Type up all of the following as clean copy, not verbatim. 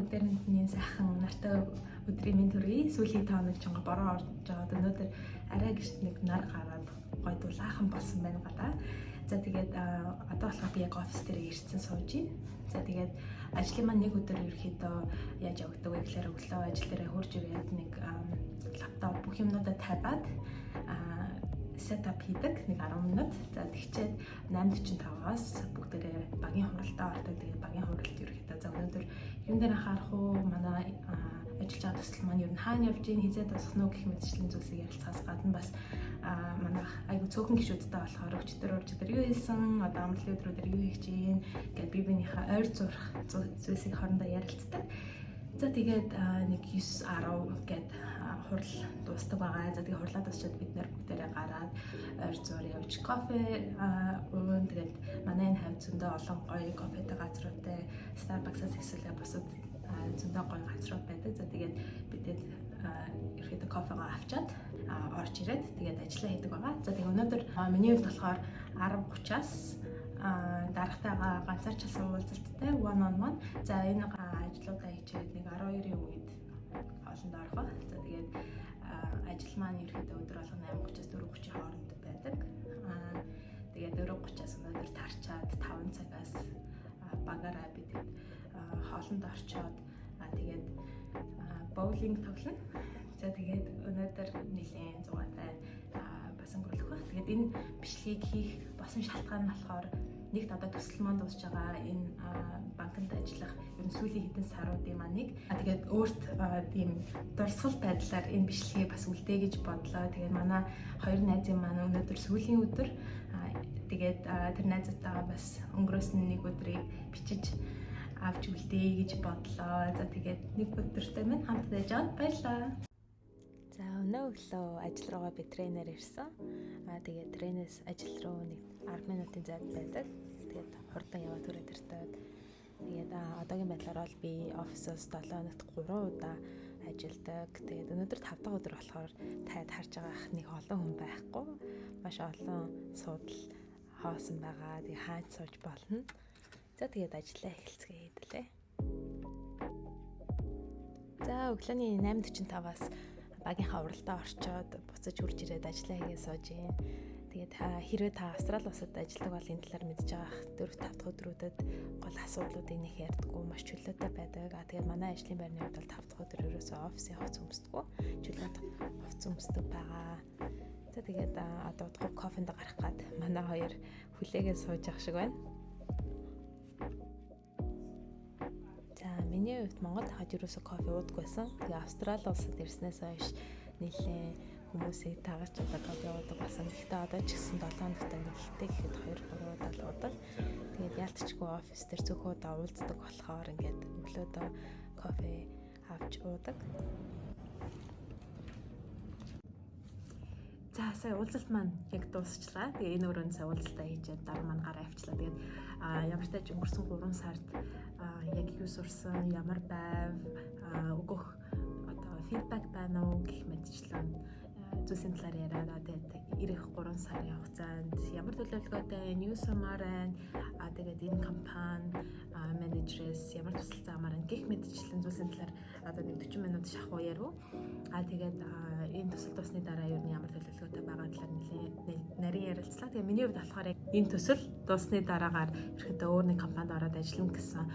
бүгдээрний сайхан нартай өдрийн минь төргий. Сүүлийн 5 хоног чанга бороо орж жоод өнөөдөр арай гэрт нэг нар гараад гой дулаахан болсон байна гадаа. За тэгээд одоо болохоор би яг офис дээр ирсэн сууж байна. За тэгээд ажлын маань нэг өдөр ерөөхдөө яаж явагддаг вэ гэхээр өглөө ажил дээрээ хурж ирээд нэг лаптоп бүх юмнуудаа тавиад сетап хийдэг нэг 10 минут. За тэгчээд 8:45-аас бүгдээрээ багийн хуралдаа ордог. Тэгээд багийн хуралд ерөөхдөө за өнөөдөр юм дээр анхаарах уу? Манай ажиллаж байгаа төсөл маань ер нь хаана явж гин хизээ тусах нь гэх мэтчлийн зүйлсийг ярилцахаас гадна бас манайх айгу цөөхөн гişүүдтэй болохоор өчтөр юу хийсэн, одоо амралтын өдрүүдээр юу хийж гин гэдэг бие биенийхээ ойр зурх зүйлсийг хоорондоо ярилцдаг. За тэгээд нэг 9-10 гээд хурал дуустдаг байгаа. За тэгээд хурлаа дуусчаад бид нэр бүгдээрээ гараад ойр зур явж кофе уун. Тэгээд манай энэ хавь зөндөө олон гоё кофетэй газруудтай Starbucks-аас эсвэл бусад зөндөө гоё газрууд байдаг. За тэгээд бидэд ерөөхдөө кофегаа авчаад орж ирээд тэгээд ажиллаа хийдэг байгаа. За тэгээд өнөөдөр миний хувьд болохоор 10:30-аас дарагтайгаа ганцаарчлсан уулзалттай one on one. За энэ ажлуудаа хийчихэд нэг 12-ийн үед хоолнд орох ба. За тэгээд ажил маань ерөөхдөө өдөр болгон 8:30-аас 4:30 хооронд байдаг. Тэгээд 4:30-аас өнөөдөр тарчаад 5 цагаас багаараа бид хоолнд орчоод тэгээд боулинг тоглоно. За тэгээд өнөөдөр нэлийн зугаатай бас өнгөрөх баг. Тэгээд энэ бичлэгийг хийх басан шалтгаан нь болохоор нэгт одоо төсөл маань дуусж байгаа энэ банкнд ажиллах ер нь сүүлийн хэдэн саруудын маань тэгээд өөрт тийм дурсгал байдлаар энэ бичлэгийг бас үлдээ гэж бодлоо. Тэгээд манай хоёр найзын маань өнөөдөр сүүлийн өдөр тэгээд тэр найзтайгаа бас өнгөрөөсөн нэг өдрийг бичиж авч үлдээ гэж бодлоо. За тэгээд нэг өдөртэй минь хамт байж аваад баярлаа. За өнөө өглөө ажил руугаа би тренер ирсэн. Тэгээд тренерс ажил руу нэг 10 минутын зайд байдаг. Тэгээд хурдан яваад түрээд ирдэг. Тэгээд одоогийн байдлаар бол би офисоос 7 хоногт 3 удаа ажилладаг. Тэгээд өнөөдөр 5 дахь өдөр болохоор таад харж байгаа нэг олон хүн байхгүй. Маш олон суудал хоосон байгаа. Тэгээд хаач сууж болно. За тэгээд ажиллаа эхэлцгээе хэдлээ. За өглөөний 8:45-аас багийнхаа уралдаа орчоод буцаж хурж ирээд ажиллаа хийгээ сууж юм. Тэгээд хэрвээ та Австрали улсад ажилладаг бол энэ талаар мэдж байгаа 4-5 дахь өдрүүдэд гол асуудлуудыг нэг ярьдаггүй маш чөлөөтэй байдаг. Тэгээд манай ажлын байрны хувьд бол 5 дахь өдөр ерөөсөө офисын хувцас өмсдөггүй. Чөлөөт хувцас өмсдөг байгаа. За тэгээд одоо удахгүй кофенд гарах гад манай хоёр хүлээгээ сууж явах шиг байна. За миний хувьд Монгол хахад ерөөсөө кофе уудаггүй байсан. Тэгээ Австрали улсад ирснээс хойш нэлээд хүмүүсийг тагаж одоо кофе уудаг болсон. Гэхдээ одоо ч гэсэн 7 хоногт нэгтэй гэхэд 2-3 удаа л уудаг. Тэгээд ялцчгүй офис дээр зөвхөн удаа уулздаг болохоор ингээд өглөөдөө кофе авч уудаг. За сая уулзалт маань яг дуусчлаа. Тэгээ энэ өрөөнд сая уулзалтаа хийжээд дараа маань гараа авчлаа. Тэгээд ямар ч тач өнгөрсөн 3 сард яг юу сурсан, ямар байв, өгөх одоо фидбек байна уу гэх мэтчлэн зүйлсийн талаар яриад тэгээд ирэх 3 сарын хугацаанд ямар төлөвлөгөөтэй юу сумаар байна, тэгээд энэ компани менежерээс ямар тусалцаа амаар байна гэх мэтчлэн зүйлсийн талаар одоо нэг 40 минут шахуу ярив. Тэгээд энэ төсөл дуусны дараа ер нь ямар төлөвлөгөөтэй байгаа талаар нарийн ярилцлаа. Тэгээ миний хувьд болохоор яг энэ төсөл дуусны дараагаар ерөөхдөө өөр нэг компанид ороод ажиллана гэсэн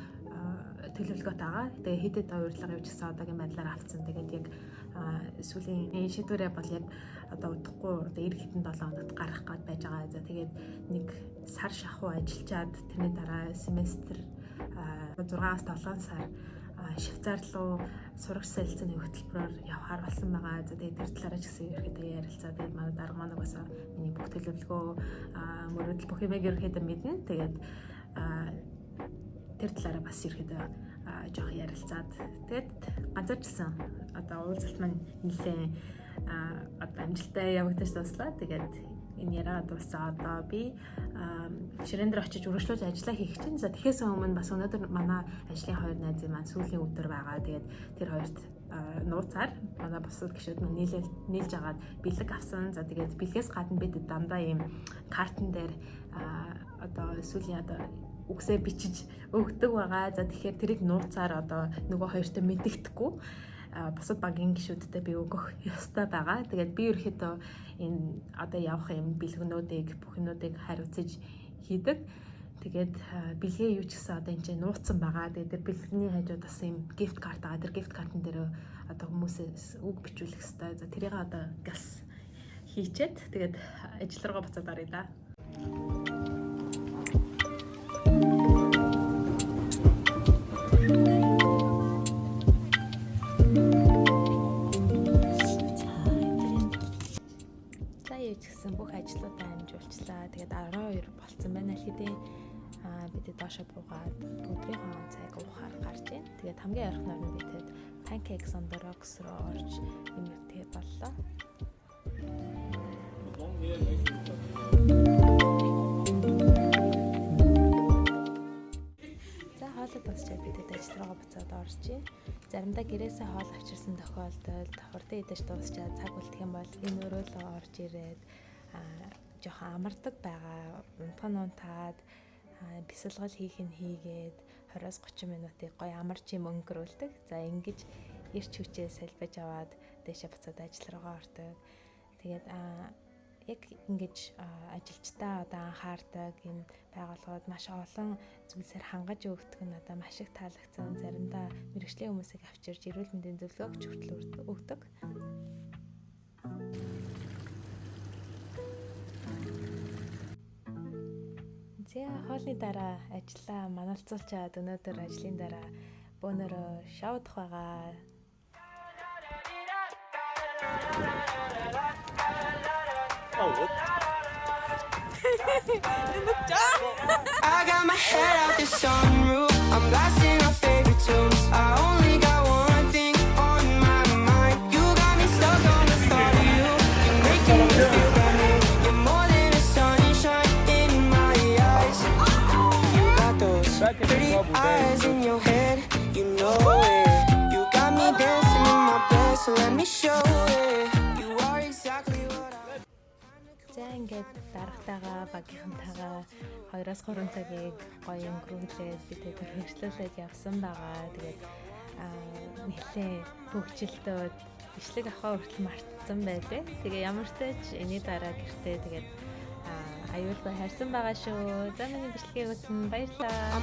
төлөвлөгөөтэй байгаа. Тэгээ хэдэд урилга явж гисэн одоогийн байдлаар авцсан. Тэгээд яг сүүлийн шийдвэрээ бол яг одоо удахгүй одоо эр хитэн 7 хоногт гарах гээд байж байгаа. За тэгээд нэг сар шахуу ажиллаад тэрний дараа семестр 6-аас 7 сар Швейцар руу сурагч солилцооны хөтөлбөрөөр явахаар болсон байгаа. За тэгээд тэр талаараа ч гэсэн ерөөхдөө ярилцаа. Тэгээд манай дарга маань угаасаа миний бүх төлөвлөгөө мөрөдөл бүх юмыг ерөөхдөө мэднэ. Тэгээд тэр талаараа бас ерөөхдөө жоох ярилцаад тэгээд ганцаарчсан одоо уулзалт маань нэлээ одоо амжилттай явагдаж дуслаа. Тэгээд энэ яриа дуусаа одоо би ширээн дээр очиж үргэлжлүүлж ажиллаа хийх чинь. За тэгэхээр өмнө бас өнөөдөр манай ажлын хоёр найзын маань сүүлийн өдөр байгаа. Тэгээд тэр хоёрт нууцаар манай бусад гишүүд маань нийлж агаад бэлэг авсан. За тэгээд бэлгээс гадна бид дандаа ийм картн дээр одоо сүүлийн одоо үгсээ бичиж өгдөг байгаа. За тэгэхээр тэрийг нууцаар одоо нөгөө хоёртой мэддэхгүй бусад багийн гишүүдтэй би өгөх ёстой байгаа. Тэгээд би ерөөхдөө энэ одоо явах юм бэлгэнүүдийг бүхнүүдийг хариуцаж хийдэг. Тэгээд бэлгээ юу ч гэсэн одоо энэ нууцсан байгаа. Тэгээд тэр бэлгэний хажууд бас юм gift card байгаа. Тэр gift card-ын дээр одоо хүмүүсээс үг бичүүлэх ёстой. За тэрийг одоо газ хийчихэд тэгээд ажил руугаа буцаад оръё да. Гэсэн бүх ажлуудаа амжуулчлаа. Тэгээд 12 болцсон байна л хэдийн бид доошо буугаад өдрийнхөө цаг уухаар гарч ийн. Тэгээд хамгийн ойрхон орн бидэд Pancakes on the Rocks руу орж нэмэр тэгээд боллоо. За хоолой дуусчаад бидэд ажил руугаа буцаад орж ийн. Заримдаа гэрээсээ хоол авчирсан тохиолдолд хурдан идэж дуусчаад цаг үлдэх юм бол энэ өрөөлөө орж ирээд жоохон амардаг байгаа. Унтхан унтаад бясалгал хийх нь хийгээд 20-30 минутыг гоё амарч юм өнгөрүүлдэг. За ингэж эрч хүчээ салбиж аваад дэшээ буцаад ажил руугаа ордог. Тэгээд яг ингэж ажилчдаа одоо анхаардаг юм байгууллагууд маш олон зүйлсээр хангаж өгдөг нь надад маш их таалагдсан. Заримдаа мэргэжлийн хүмүүсийг авчирж эрүүл мэндийн зөвлөгөөч хүртэл өгдөг. За хоолны дараа ажиллаа маналцуулчаад өнөөдөр ажлын дараа бөөнөрөө шоудах байгаа. I got my head out the sunroof. I'm blasting our favorite tunes. I only got one thing on my mind. You got me stuck on the thought of you. You're making me feel brand new. You're more than a sunshine in my eyes. You got those pretty eyes in your head. You know it. You got me dancing in my bed, so let me show it. You are exactly what I. За ингээд дарагтайгаа багийнхантайгаа 2-3 цагийг гоё өнгөрүүлээд бид төрхөжлүүлээд явсан байгаа. Тэгээд нэлээ хөвгчлөлтөд бичлэг авахаа хүртэл мартсан байлээ. Тэгээ ямар ч тач энэний дараа гэртээ тэгээд аюулгүй харсан байгаа шүү. За миний бичлэгийг үзсэн баярлалаа.